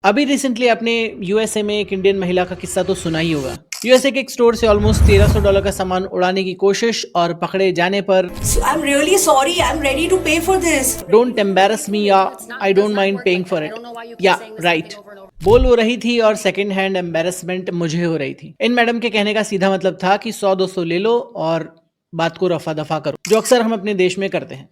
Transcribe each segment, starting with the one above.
अभी रिसेंटली आपने यूएसए में एक इंडियन महिला का किस्सा तो सुना ही होगा। यूएसए के एक स्टोर से ऑलमोस्ट $1300 का सामान उड़ाने की कोशिश और पकड़े जाने पर I'm really sorry. I'm ready to pay for this. Don't embarrass me या I don't mind paying for it या राइट बोल हो रही थी और सेकंड हैंड एम्बेरसमेंट मुझे हो रही थी। इन मैडम के कहने का सीधा मतलब था कि 100-200 ले लो और बात को रफा दफा करो, जो अक्सर हम अपने देश में करते हैं।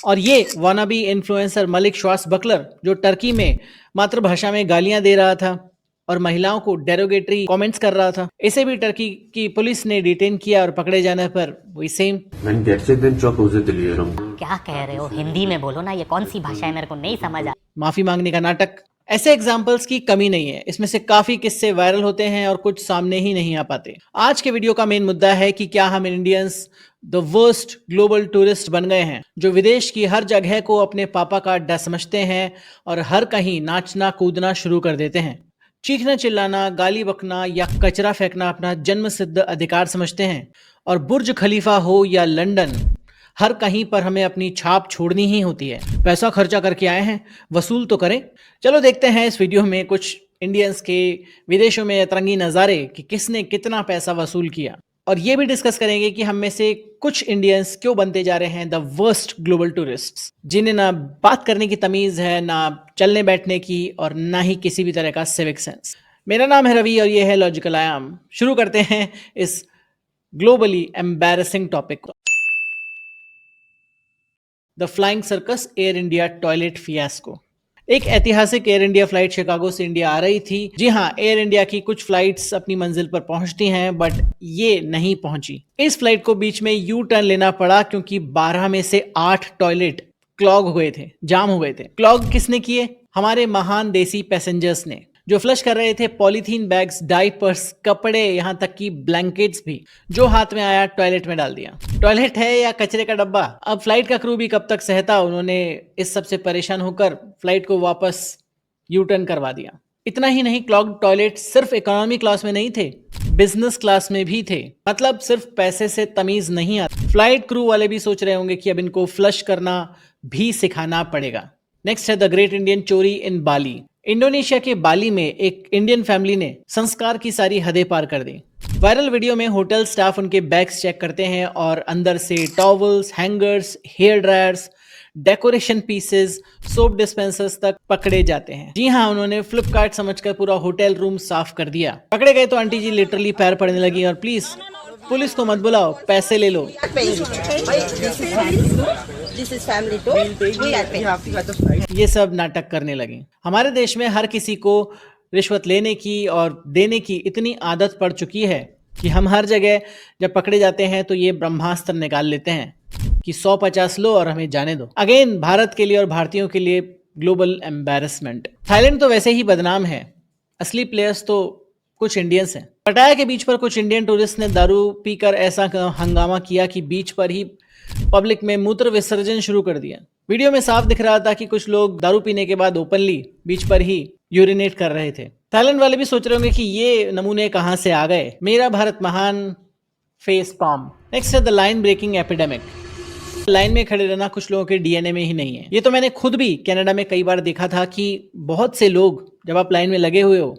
और ये वानाबी इन्फ्लुएंसर मलिक श्वास बकलर जो टर्की में मातृभाषा में गालियां दे रहा था और महिलाओं को डेरोगेटरी कमेंट्स कर रहा था, इसे भी टर्की की पुलिस ने डिटेन किया और पकड़े जाने पर वही सेम क्या कह रहे हो? हिंदी में बोलो ना, ये कौन सी भाषा है, मेरे को नहीं समझ आ। माफी मांगने का नाटक। ऐसे एग्जाम्पल्स की कमी नहीं है, इसमें से काफी किस्से वायरल होते हैं और कुछ सामने ही नहीं आ पाते। आज के वीडियो का मेन मुद्दा है कि क्या हम Indians the worst global tourist बन गए हैं, जो विदेश की हर जगह को अपने पापा का अड्डा समझते हैं और हर कहीं नाचना कूदना शुरू कर देते हैं। चीखना चिल्लाना, गाली बकना या कचरा फेंकना अपना जन्म सिद्ध अधिकार समझते हैं और बुर्ज खलीफा हो या लंदन, हर कहीं पर हमें अपनी छाप छोड़नी ही होती है। पैसा खर्चा करके आए हैं, वसूल तो करें। चलो देखते हैं इस वीडियो में कुछ इंडियंस के विदेशों में अतरंगी नज़ारे कि किसने कितना पैसा वसूल किया, और ये भी डिस्कस करेंगे कि हम में से कुछ इंडियंस क्यों बनते जा रहे हैं द वर्स्ट ग्लोबल टूरिस्ट्स, जिन्हें ना बात करने की तमीज़ है, ना चलने बैठने की, और ना ही किसी भी तरह का सिविक सेंस। मेरा नाम है रवि और ये है लॉजिकल आयाम। शुरू करते हैं इस ग्लोबली एम्बैरेसिंग टॉपिक को। The flying circus air India toilet fiasco. एक ऐतिहासिक एयर इंडिया फ्लाइट शिकागो से इंडिया आ रही थी। जी हाँ, एयर इंडिया की कुछ फ्लाइट्स अपनी मंजिल पर पहुंचती हैं, बट ये नहीं पहुंची। इस फ्लाइट को बीच में यू टर्न लेना पड़ा क्योंकि 12 में से 8 टॉयलेट क्लॉग हुए थे, जाम हो गए थे। क्लॉग किसने किए? हमारे महान देसी पैसेंजर्स ने, जो फ्लश कर रहे थे पॉलीथीन बैग्स, डाइपर्स, कपड़े, यहाँ तक कि ब्लैंकेट्स भी, जो हाथ में आया टॉयलेट में डाल दिया। टॉयलेट है या कचरे का डब्बा, अब फ्लाइट का क्रू भी कब तक सहता। उन्होंने इस सब से परेशान होकर फ्लाइट को वापस यू टर्न करवा दिया। इतना ही नहीं, क्लॉग टॉयलेट सिर्फ इकोनॉमी क्लास में नहीं थे, बिजनेस क्लास में भी थे। मतलब सिर्फ पैसे से तमीज नहीं आती। फ्लाइट क्रू वाले भी सोच रहे होंगे कि अब इनको फ्लश करना भी सिखाना पड़ेगा। नेक्स्ट है द ग्रेट इंडियन चोरी इन बाली। इंडोनेशिया के बाली में एक इंडियन फैमिली ने संस्कार की सारी हदें पार कर दी। वायरल वीडियो में होटल स्टाफ उनके बैग्स चेक करते हैं और अंदर से towels, hangers, hair dryers, decoration pieces, soap dispensers तक पकड़े जाते हैं। जी हाँ, उन्होंने फ्लिपकार्ट समझकर पूरा होटल रूम साफ कर दिया। पकड़े गए तो आंटी जी लिटरली पैर पड़ने लगी और प्लीज पुलिस को मत बुलाओ, पैसे ले लो। ये सब नाटक करने लगी। हमारे देश में हर किसी को रिश्वत लेने की और देने की इतनी आदत पड़ चुकी है कि हम हर जगह जब पकड़े जाते हैं तो ये ब्रह्मास्त्र निकाल लेते हैं कि 100-50 लो और हमें जाने दो। अगेन भारत के लिए और भारतीयों के लिए ग्लोबल एम्बैरेसमेंट। थाईलैंड तो वैसे ही बदनाम है, असली प्लेयर्स तो कुछ इंडियंस हैं। पटाया के बीच पर कुछ इंडियन टूरिस्ट ने दारू पीकर ऐसा हंगामा किया कि बीच पर ही पब्लिक में मूत्र विसर्जन शुरू कर दिया। वीडियो में साफ दिख रहा था कि कुछ लोग दारू पीने के बाद ओपनली बीच पर ही यूरिनेट कर रहे थे। थाईलैंड वाले भी सोच रहे होंगे कि ये नमूने कहां से आ गए। मेरा भारत महान, फेस पाम। नेक्स्ट है the line breaking epidemic. Line में खड़े रहना कुछ लोगों के डीएनए में ही नहीं है। ये तो मैंने खुद भी कनाडा में कई बार देखा था कि बहुत से लोग जब आप लाइन में लगे हुए हो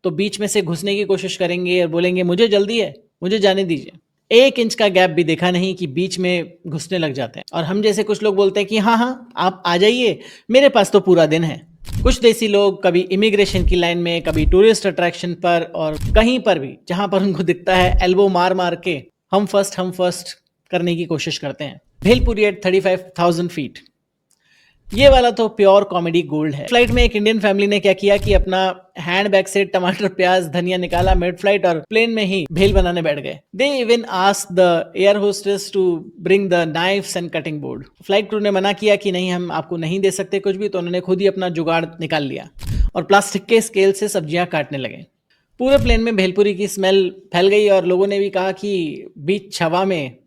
तो बीच में से घुसने की कोशिश करेंगे और बोलेंगे मुझे जल्दी है, मुझे जाने दीजिए। 1 इंच का गैप भी देखा नहीं कि बीच में घुसने लग जाते हैं। और हम जैसे कुछ लोग बोलते हैं कि हाँ हाँ आप आ जाइए, मेरे पास तो पूरा दिन है। कुछ देसी लोग कभी इमिग्रेशन की लाइन में, कभी टूरिस्ट अट्रैक्शन पर, और कहीं पर भी जहां पर उनको दिखता है एल्बो मार मार के हम फर्स्ट करने की कोशिश करते हैं। भेलपुरी एट 35,000 फीट, ये वाला तो प्योर कॉमेडी गोल्ड है। फ्लाइट में एक इंडियन फैमिली ने क्या किया कि अपना हैंड बैग से टमाटर, प्याज, धनिया निकाला मिड फ्लाइट और प्लेन में ही भेल बनाने बैठ गए। They even asked the air hostess to bring the knives and cutting board. Flight crew ने मना किया कि नहीं, हम आपको नहीं दे सकते कुछ भी, तो उन्होंने खुद ही अपना जुगाड़ निकाल लिया और प्लास्टिक के स्केल से सब्जियां काटने लगे। पूरे प्लेन में भेलपुरी की स्मेल फैल गई और लोगों ने भी कहा कि बीच छवा में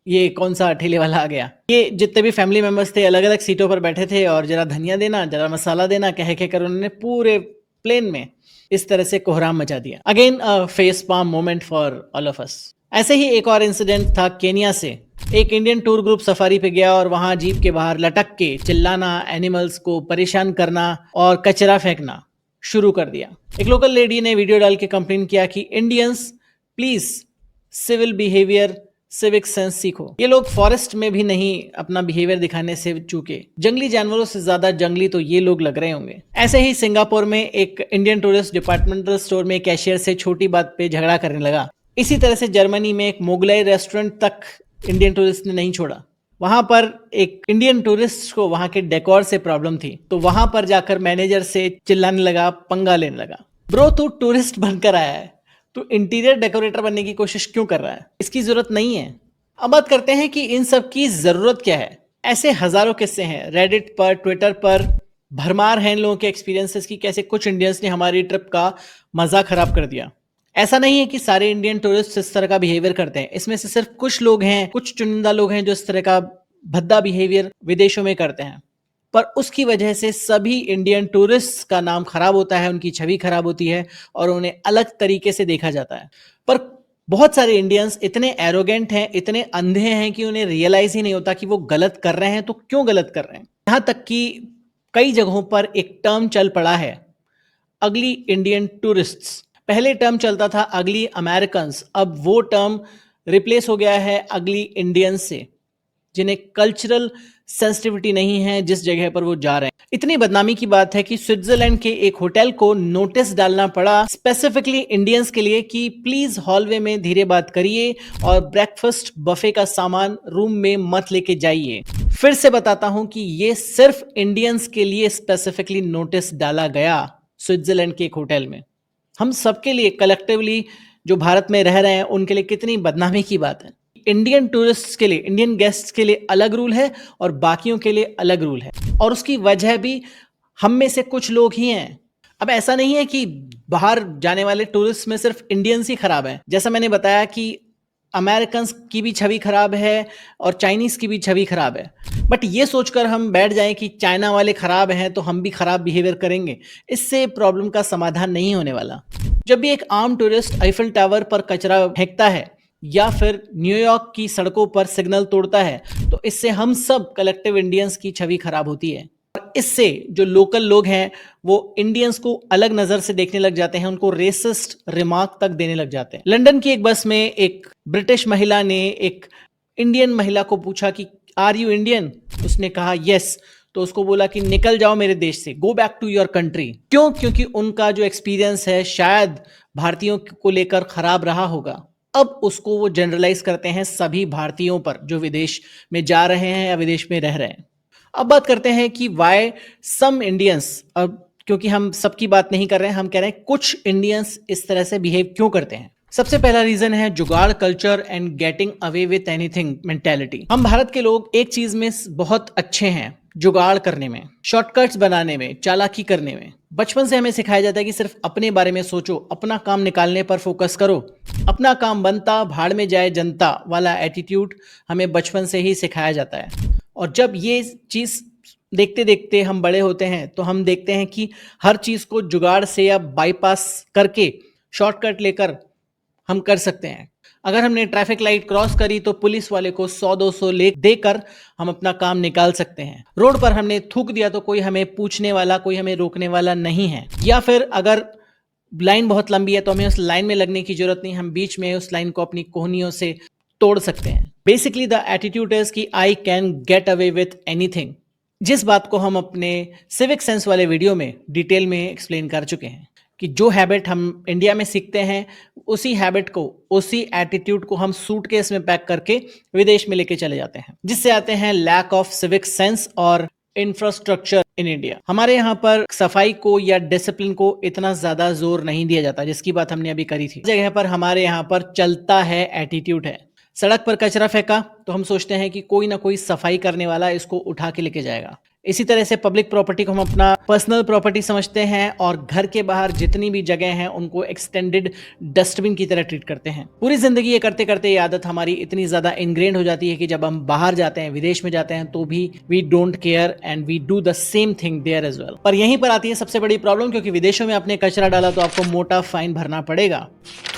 ये कौन सा ठेले वाला आ गया। ये जितने भी फैमिली मेंबर्स थे अलग अलग सीटों पर बैठे थे और जरा धनिया देना, जरा मसाला देना कह कर उन्होंने पूरे प्लेन में इस तरह से कोहराम मचा दिया। Again a face palm moment for all of us. ऐसे ही एक और इंसिडेंट था केनिया से। एक इंडियन टूर ग्रुप सफारी पे गया और वहां जीप के बाहर लटक के चिल्लाना, एनिमल्स को परेशान करना और कचरा फेंकना शुरू कर दिया। एक लोकल लेडी ने वीडियो डाल के कंप्लेन किया कि Indians please civil behaviour civic sense सीखो। ये लोग फॉरेस्ट में भी नहीं अपना बिहेवियर दिखाने से चूके, जंगली जानवरों से ज्यादा जंगली तो ये लोग लग रहे होंगे। ऐसे ही सिंगापुर में एक इंडियन टूरिस्ट डिपार्टमेंटल स्टोर में कैशियर से छोटी बात पे झगड़ा करने लगा। इसी तरह से जर्मनी में एक मुगलाई रेस्टोरेंट तक इंडियन टूरिस्ट ने नहीं छोड़ा। वहां पर एक इंडियन टूरिस्ट को वहां के डेकोर से प्रॉब्लम थी, तो वहां पर जाकर मैनेजर से चिल्लाने लगा, पंगा लेने लगा। ब्रो, तू टूरिस्ट बनकर आया है, तो इंटीरियर डेकोरेटर बनने की कोशिश क्यों कर रहा है? इसकी जरूरत नहीं है। अब बात करते हैं कि इन सब की जरूरत क्या है। ऐसे हजारों किस्से हैं रेडिट पर, ट्विटर पर भरमार हैं इन लोगों के एक्सपीरियंसेस की, कैसे कुछ इंडियंस ने हमारी ट्रिप का मजा खराब कर दिया। ऐसा नहीं है कि सारे इंडियन टूरिस्ट इस तरह का बिहेवियर करते हैं, इसमें से सिर्फ कुछ लोग हैं, कुछ चुनिंदा लोग हैं जो इस तरह का भद्दा बिहेवियर विदेशों में करते हैं, पर उसकी वजह से सभी इंडियन टूरिस्ट का नाम खराब होता है, उनकी छवि खराब होती है और उन्हें अलग तरीके से देखा जाता है। पर बहुत सारे इंडियंस इतने एरोगेंट हैं, इतने अंधे हैं कि उन्हें रियलाइज ही नहीं होता कि वो गलत कर रहे हैं तो क्यों गलत कर रहे हैं। यहां तक कि कई जगहों पर एक टर्म चल पड़ा है, अगली इंडियन टूरिस्ट्स। पहले टर्म चलता था अगली अमेरिकन्स, अब वो टर्म रिप्लेस हो गया है अगली इंडियंस से, जिन्हें कल्चरल सेंसिटिविटी नहीं है जिस जगह पर वो जा रहे हैं। इतनी बदनामी की बात है कि स्विट्जरलैंड के एक होटल को नोटिस डालना पड़ा स्पेसिफिकली इंडियंस के लिए कि प्लीज हॉलवे में धीरे बात करिए और ब्रेकफास्ट बफे का सामान रूम में मत लेके जाइए। फिर से बताता हूं कि ये सिर्फ इंडियंस के लिए स्पेसिफिकली नोटिस डाला गया स्विट्जरलैंड के एक होटल में। हम सबके लिए कलेक्टिवली जो भारत में रह रहे हैं उनके लिए कितनी बदनामी की बात है। इंडियन टूरिस्ट के लिए, इंडियन गेस्ट के लिए अलग रूल है और बाकियों के लिए अलग रूल है, और उसकी वजह भी हम में से कुछ लोग ही हैं। अब ऐसा नहीं है कि बाहर जाने वाले टूरिस्ट में सिर्फ इंडियंस ही खराब हैं। जैसा मैंने बताया कि अमेरिकन्स की भी छवि खराब है और चाइनीज की भी छवि खराब है, बट ये सोचकर हम बैठ जाएं कि चाइना वाले खराब हैं तो हम भी खराब बिहेवियर करेंगे, इससे प्रॉब्लम का समाधान नहीं होने वाला। जब भी एक आम टूरिस्ट आईफिल टावर पर कचरा फेंकता है या फिर न्यूयॉर्क की सड़कों पर सिग्नल तोड़ता है, तो इससे हम सब कलेक्टिव इंडियंस की छवि खराब होती है। और इससे जो लोकल लोग हैं वो इंडियंस को अलग नजर से देखने लग जाते हैं, उनको रेसिस्ट रिमार्क तक देने लग जाते हैं। लंदन की एक बस में एक ब्रिटिश महिला ने एक इंडियन महिला को पूछा कि आर यू इंडियन? उसने कहा यस, तो उसको बोला कि निकल जाओ मेरे देश से, go back to your country. क्यों? क्योंकि उनका जो एक्सपीरियंस है शायद भारतीयों को लेकर खराब रहा होगा। अब उसको वो जनरलाइज करते हैं सभी भारतीयों पर जो विदेश में जा रहे हैं या विदेश में रह रहे हैं। अब बात करते हैं कि वाई सम इंडियंस, अब क्योंकि हम सबकी बात नहीं कर रहे हैं, हम कह रहे हैं कुछ इंडियंस इस तरह से बिहेव क्यों करते हैं। सबसे पहला रीजन है जुगाड़ culture and getting away with anything mentality. हम भारत के लोग एक चीज में बहुत अच्छे हैं, जुगाड़ करने में, शॉर्टकट्स बनाने में, चालाकी करने में। बचपन से हमें सिखाया जाता है कि सिर्फ अपने बारे में सोचो, अपना काम निकालने पर फोकस करो, अपना काम बनता भाड़ में जाए जनता वाला एटीट्यूड हमें बचपन से ही सिखाया जाता है। और जब ये चीज देखते देखते हम बड़े होते हैं तो हम देखते हैं कि हर चीज को जुगाड़ से या बाईपास करके, शॉर्टकट लेकर हम कर सकते हैं। अगर हमने ट्रैफिक लाइट क्रॉस करी तो पुलिस वाले को 100-200 देकर हम अपना काम निकाल सकते हैं। रोड पर हमने थूक दिया तो कोई हमें पूछने वाला, कोई हमें रोकने वाला नहीं है। या फिर अगर लाइन बहुत लंबी है तो हमें उस लाइन में लगने की जरूरत नहीं, हम बीच में उस लाइन को अपनी कोहनियों से तोड़ सकते हैं। बेसिकली द एटीट्यूड इज कि I can get away with anything, जिस बात को हम अपने सिविक सेंस वाले वीडियो में डिटेल में एक्सप्लेन कर चुके हैं कि जो हैबिट हम इंडिया में सीखते हैं उसी हैबिट को, उसी एटीट्यूड को हम सूटकेस में पैक करके विदेश में लेके चले जाते हैं, जिससे आते हैं लैक ऑफ सिविक सेंस और इंफ्रास्ट्रक्चर इन इंडिया। हमारे यहाँ पर सफाई को या डिसिप्लिन को इतना ज्यादा जोर नहीं दिया जाता, जिसकी बात हमने अभी करी थी। जगह पर हमारे यहाँ पर चलता है एटीट्यूड है। सड़क पर कचरा फेंका तो हम सोचते हैं कि कोई ना कोई सफाई करने वाला इसको उठा के लेके जाएगा। इसी तरह से पब्लिक प्रॉपर्टी को हम अपना पर्सनल प्रॉपर्टी समझते हैं और घर के बाहर जितनी भी जगह हैं उनको एक्सटेंडेड डस्टबिन की तरह ट्रीट करते हैं। पूरी जिंदगी ये करते करते ये आदत हमारी इतनी ज्यादा इनग्रेन्ड हो जाती है कि जब हम बाहर जाते हैं, विदेश में जाते हैं, तो भी we don't care and we do the same thing there as well. पर यहीं पर आती है सबसे बड़ी प्रॉब्लम, क्योंकि विदेशों में आपने कचरा डाला तो आपको मोटा फाइन भरना पड़ेगा,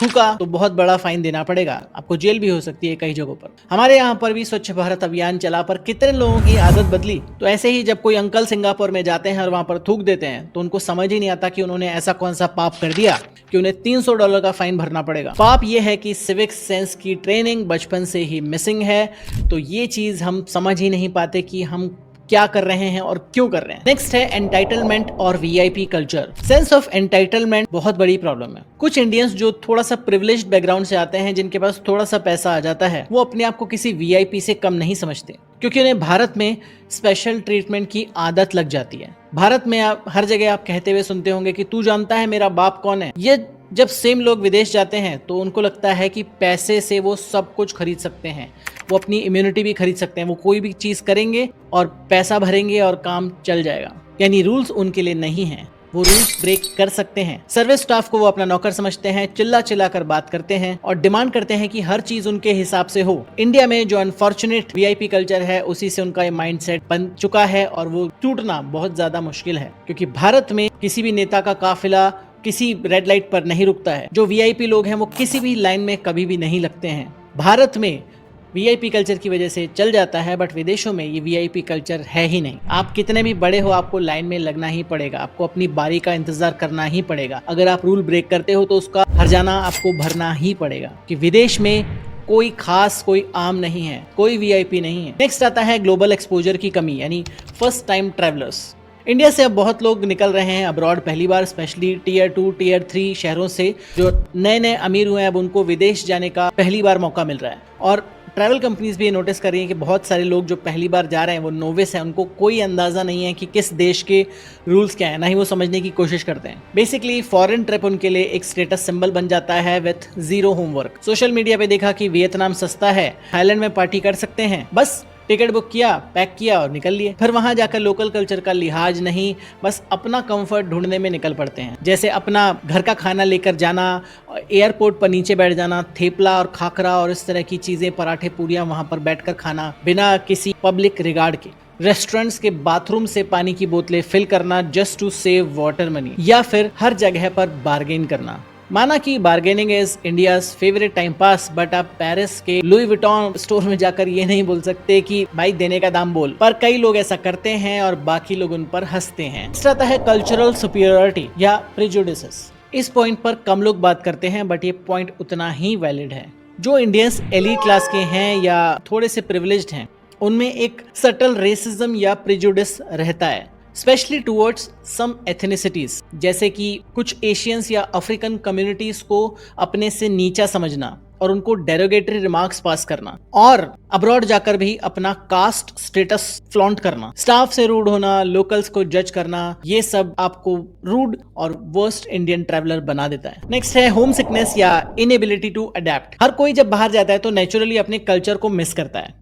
थूका तो बहुत बड़ा फाइन देना पड़ेगा, आपको जेल भी हो सकती है कई जगहों पर। हमारे यहाँ पर भी स्वच्छ भारत अभियान चला, पर कितने लोगों की आदत बदली? तो ऐसे ही जब जब कोई अंकल सिंगापुर में जाते हैं और वहां पर थूक देते हैं तो उनको समझ ही नहीं आता कि उन्होंने ऐसा कौन सा पाप कर दिया कि उन्हें $300 का फाइन भरना पड़ेगा। पाप ये है कि सिविक सेंस की ट्रेनिंग बचपन से ही मिसिंग है, तो ये चीज हम समझ ही नहीं पाते कि हम क्या कर रहे हैं और क्यों कर रहे हैं। नेक्स्ट है एंटाइटलमेंट और VIP culture. Sense of entitlement बहुत बड़ी प्रॉब्लम है। कुछ इंडियंस जो थोड़ा सा प्रिविलेज्ड बैकग्राउंड से आते हैं, जिनके पास थोड़ा सा पैसा आ जाता है, वो अपने आप को किसी वीआईपी से कम नहीं समझते, क्योंकि उन्हें भारत में स्पेशल ट्रीटमेंट की आदत लग जाती है। भारत में आप हर जगह आप कहते हुए सुनते होंगे कि तू जानता है मेरा बाप कौन है। ये जब सेम लोग विदेश जाते हैं तो उनको लगता है कि पैसे से वो सब कुछ खरीद सकते हैं, वो अपनी इम्यूनिटी भी खरीद सकते हैं, वो कोई भी चीज करेंगे और पैसा भरेंगे और काम चल जाएगा। यानी रूल्स उनके लिए नहीं हैं, वो रूल्स ब्रेक कर सकते हैं। सर्विस स्टाफ को वो अपना नौकर समझते हैं, चिल्ला चिल्ला कर बात करते हैं और डिमांड करते हैं कि हर चीज उनके हिसाब से हो। इंडिया में जो अनफॉर्चुनेट वीआईपी कल्चर है, उसी से उनका ये माइंडसेट बन चुका है और वो टूटना बहुत ज्यादा मुश्किल है, क्योंकि भारत में किसी भी नेता का काफिला किसी रेड लाइट पर नहीं रुकता है। जो वीआईपी लोग हैं वो किसी भी लाइन में कभी भी नहीं लगते हैं। भारत में वीआईपी कल्चर की वजह से चल जाता है, बट विदेशों में ये वीआईपी कल्चर है ही नहीं। आप कितने भी बड़े हो, आपको लाइन में लगना ही पड़ेगा, आपको अपनी बारी का इंतजार करना ही पड़ेगा। अगर आप रूल ब्रेक करते हो तो उसका हर्जाना आपको भरना ही पड़ेगा, कि विदेश में कोई खास, कोई आम नहीं है, कोई वीआईपी नहीं है। नेक्स्ट आता है ग्लोबल एक्सपोजर की कमी, यानी फर्स्ट टाइम ट्रैवलर्स। इंडिया से अब बहुत लोग निकल रहे हैं अब्रॉड पहली बार, स्पेशली टीयर 2 टीयर 3 शहरों से। जो नए नए अमीर हुए हैं अब उनको विदेश जाने का पहली बार मौका मिल रहा है, और ट्रैवल कंपनीज भी ये नोटिस कर रही हैं कि बहुत सारे लोग जो पहली बार जा रहे हैं वो नोविस हैं, उनको कोई अंदाजा नहीं है कि किस देश के रूल्स क्या है, ना ही वो समझने की कोशिश करते हैं। बेसिकली फॉरेन ट्रिप उनके लिए एक स्टेटस सिंबल बन जाता है with zero homework. Social media पे देखा कि वियतनाम सस्ता है, थाईलैंड में पार्टी कर सकते हैं, बस टिकट बुक किया, पैक किया और निकल लिए। फिर वहां जाकर लोकल कल्चर का लिहाज नहीं, बस अपना कंफर्ट ढूंढने में निकल पड़ते हैं। जैसे अपना घर का खाना लेकर जाना, एयरपोर्ट पर नीचे बैठ जाना, थेपला और खाकरा और इस तरह की चीजें, पराठे पूरियां वहां पर बैठकर खाना बिना किसी पब्लिक रिगार्ड के। रेस्टोरेंट्स के बाथरूम से पानी की बोतलें फिल करना just to save water money, या फिर हर जगह पर बार्गेन करना। माना कि bargaining is India's favourite time pass, but आप पेरिस के लुई विटॉन स्टोर में जाकर ये नहीं बोल सकते कि भाई देने का दाम बोल, पर कई लोग ऐसा करते हैं और बाकी लोग उन पर हंसते हैं। इस आता है कल्चरल सुपीरियरिटी या प्रेजुडिसेस। इस पॉइंट पर कम लोग बात करते हैं, बट ये पॉइंट उतना ही वैलिड है। जो इंडियंस एलीट क्लास के हैं या थोड़े से प्रिविलेज्ड हैं, उनमें एक सटल रेसिज्म या प्रेजुडिस रहता है, स्पेशली टुवर्ड्स सम एथनिसिटीज, जैसे कि कुछ एशियंस या अफ्रीकन कम्युनिटीज को अपने से नीचा समझना और उनको डेरोगेटरी रिमार्क्स पास करना, और अब्रॉड जाकर भी अपना कास्ट स्टेटस फ्लॉन्ट करना, स्टाफ से रूड होना, लोकल्स को जज करना, ये सब आपको रूड और वर्स्ट इंडियन ट्रैवलर बना देता है। नेक्स्ट है होम सिकनेस या इनएबिलिटी टू अडेप्ट। हर कोई जब बाहर जाता है तो नेचुरली अपने कल्चर को मिस करता है,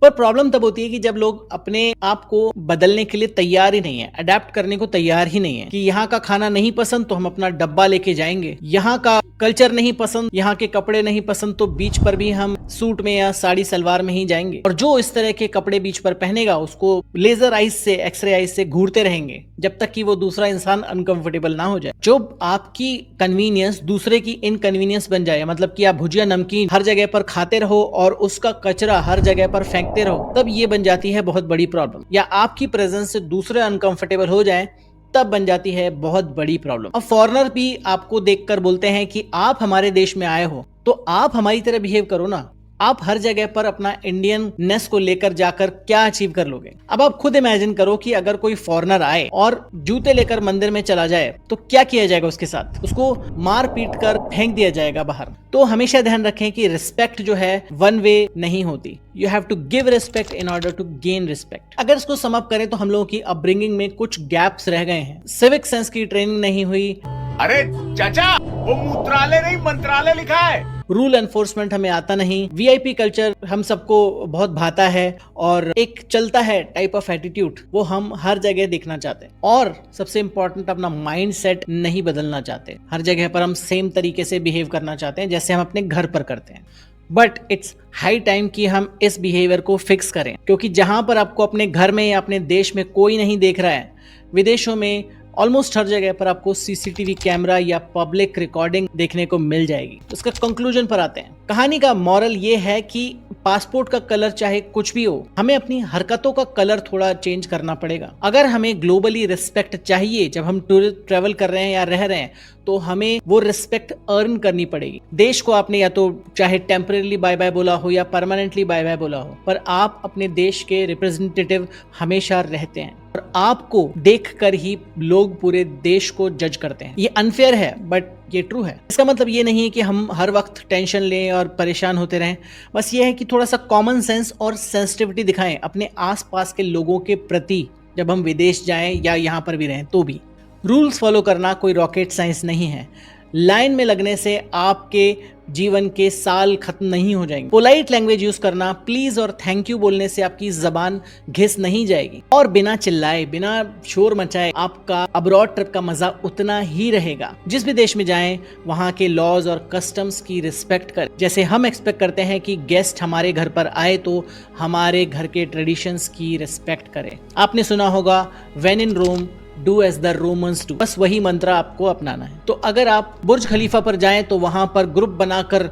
पर प्रॉब्लम तब होती है कि जब लोग अपने आप को बदलने के लिए तैयार ही नहीं है, अडेप्ट करने को तैयार ही नहीं है, कि यहाँ का खाना नहीं पसंद तो हम अपना डब्बा लेके जाएंगे, यहाँ का कल्चर नहीं पसंद, यहाँ के कपड़े नहीं पसंद तो बीच पर भी हम सूट में या साड़ी सलवार में ही जाएंगे, और जो इस तरह के कपड़े बीच पर पहनेगा उसको लेजर आइज से, एक्सरे आइज से घूरते रहेंगे जब तक कि वो दूसरा इंसान अनकंफर्टेबल ना हो जाए। जब आपकी कन्वीनियंस दूसरे की इनकन्वीनियंस बन जाए, मतलब कि आप भुजिया नमकीन हर जगह पर खाते रहो और उसका कचरा हर जगह पर फेंकते रहो, तब ये बन जाती है बहुत बड़ी प्रॉब्लम। या आपकी प्रेजेंस से दूसरे अनकंफर्टेबल हो जाए, तब बन जाती है बहुत बड़ी प्रॉब्लम। अब फॉरेनर भी आपको देखकर बोलते हैं कि आप हमारे देश में आए हो तो आप हमारी तरह बिहेव करो ना। आप हर जगह पर अपना इंडियन नेस को लेकर जाकर क्या अचीव कर लोगे। अब आप खुद इमेजिन करो कि अगर कोई फॉरेनर आए और जूते लेकर मंदिर में चला जाए तो क्या किया जाएगा उसके साथ, उसको मार पीट कर फेंक दिया जाएगा बाहर। तो हमेशा ध्यान रखें कि रिस्पेक्ट जो है वन वे नहीं होती, you have to give respect in order to gain respect. अगर इसको सम अप करें तो हम लोगों की अपब्रिंगिंग में कुछ गैप्स रह गए हैं। सिविक सेंस की ट्रेनिंग नहीं हुई, अरे चाचा वो मूत्रालय नहीं मंत्रालय लिखा है। रूल एनफोर्समेंट हमें आता नहीं, वीआईपी कल्चर हम सबको बहुत भाता है, और एक चलता है टाइप ऑफ एटीट्यूड, वो हम हर जगह देखना चाहते हैं। और सबसे इंपॉर्टेंट, अपना माइंड सेट नहीं बदलना चाहते। हर जगह पर हम सेम तरीके से बिहेव करना चाहते हैं जैसे हम अपने घर पर करते हैं। बट इट्स हाई टाइम कि हम इस बिहेवियर को फिक्स करें, क्योंकि जहां पर आपको अपने घर में या अपने देश में कोई नहीं देख रहा है, विदेशों में ऑलमोस्ट हर जगह पर आपको सीसीटीवी कैमरा या पब्लिक रिकॉर्डिंग देखने को मिल जाएगी। उसका कंक्लूजन पर आते हैं। कहानी का मॉरल ये है कि पासपोर्ट का कलर चाहे कुछ भी हो, हमें अपनी हरकतों का कलर थोड़ा चेंज करना पड़ेगा। अगर हमें ग्लोबली रिस्पेक्ट चाहिए जब हम ट्रैवल कर रहे हैं या रह रहे हैं, तो हमें वो रिस्पेक्ट अर्न करनी पड़ेगी। देश को आपने या तो चाहे टेम्परेली बाय बाय बोला हो या परमानेंटली बाय बाय बोला हो, पर आप अपने देश के रिप्रेजेंटेटिव हमेशा रहते हैं और आपको देखकर ही लोग पूरे देश को जज करते हैं। ये अनफेयर है बट ये ट्रू है। इसका मतलब ये नहीं है कि हम हर वक्त टेंशन लें और परेशान होते रहें। बस ये है कि थोड़ा सा कॉमन सेंस और सेंसिटिविटी दिखाएं अपने आसपास के लोगों के प्रति, जब हम विदेश जाएं या यहाँ पर भी रहें तो भी। रूल्स फॉलो करना कोई रॉकेट साइंस नहीं है। लाइन में लगने से आपके जीवन के साल खत्म नहीं हो जाएंगे। पोलाइट लैंग्वेज यूज करना, प्लीज और थैंक यू बोलने से आपकी जबान घिस नहीं जाएगी। और बिना चिल्लाए, बिना शोर मचाए आपका अब्रॉड ट्रिप का मजा उतना ही रहेगा। जिस भी देश में जाएं, वहां के लॉज और कस्टम्स की रिस्पेक्ट करें। जैसे हम एक्सपेक्ट करते हैं कि गेस्ट हमारे घर पर आए तो हमारे घर के ट्रेडिशंस की रिस्पेक्ट करें। आपने सुना होगा, when in Rome do as the Romans do. बस वही मंत्र आपको अपनाना है। तो अगर आप बुर्ज खलीफा पर जाएं तो वहां पर ग्रुप बनाकर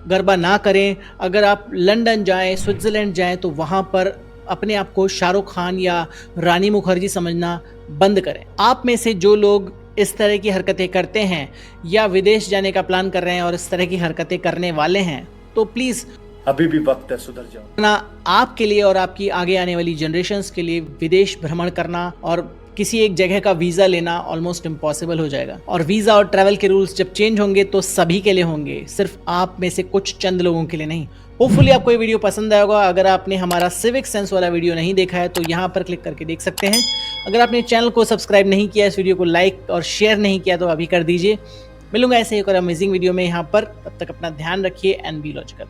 गरबा ना करें। अगर आप लंदन जाएं, स्विट्जरलैंड जाएं तो वहां पर अपने आप को शाहरुख खान या रानी मुखर्जी समझना बंद करें। आप में से जो लोग इस तरह की हरकतें करते हैं या विदेश जाने का प्लान कर रहे हैं और इस तरह की हरकतें करने वाले हैं, तो प्लीज अभी भी वक्त है, सुधर जाओ। ना आपके लिए और आपकी आगे आने वाली जनरेशन्स के लिए विदेश भ्रमण करना और किसी एक जगह का वीजा लेना ऑलमोस्ट इम्पॉसिबल हो जाएगा। और वीजा और ट्रैवल के रूल्स जब चेंज होंगे तो सभी के लिए होंगे, सिर्फ आप में से कुछ चंद लोगों के लिए नहीं। होपफुली आपको ये वीडियो पसंद आया होगा। अगर आपने हमारा सिविक सेंस वाला वीडियो नहीं देखा है तो यहाँ पर क्लिक करके देख सकते हैं। अगर आपने चैनल को सब्सक्राइब नहीं किया, इस वीडियो को लाइक और शेयर नहीं किया तो अभी कर दीजिए। मिलूंगा ऐसे एक और अमेजिंग वीडियो में यहाँ पर। तब तक अपना ध्यान रखिए एंड बी लॉजिकल।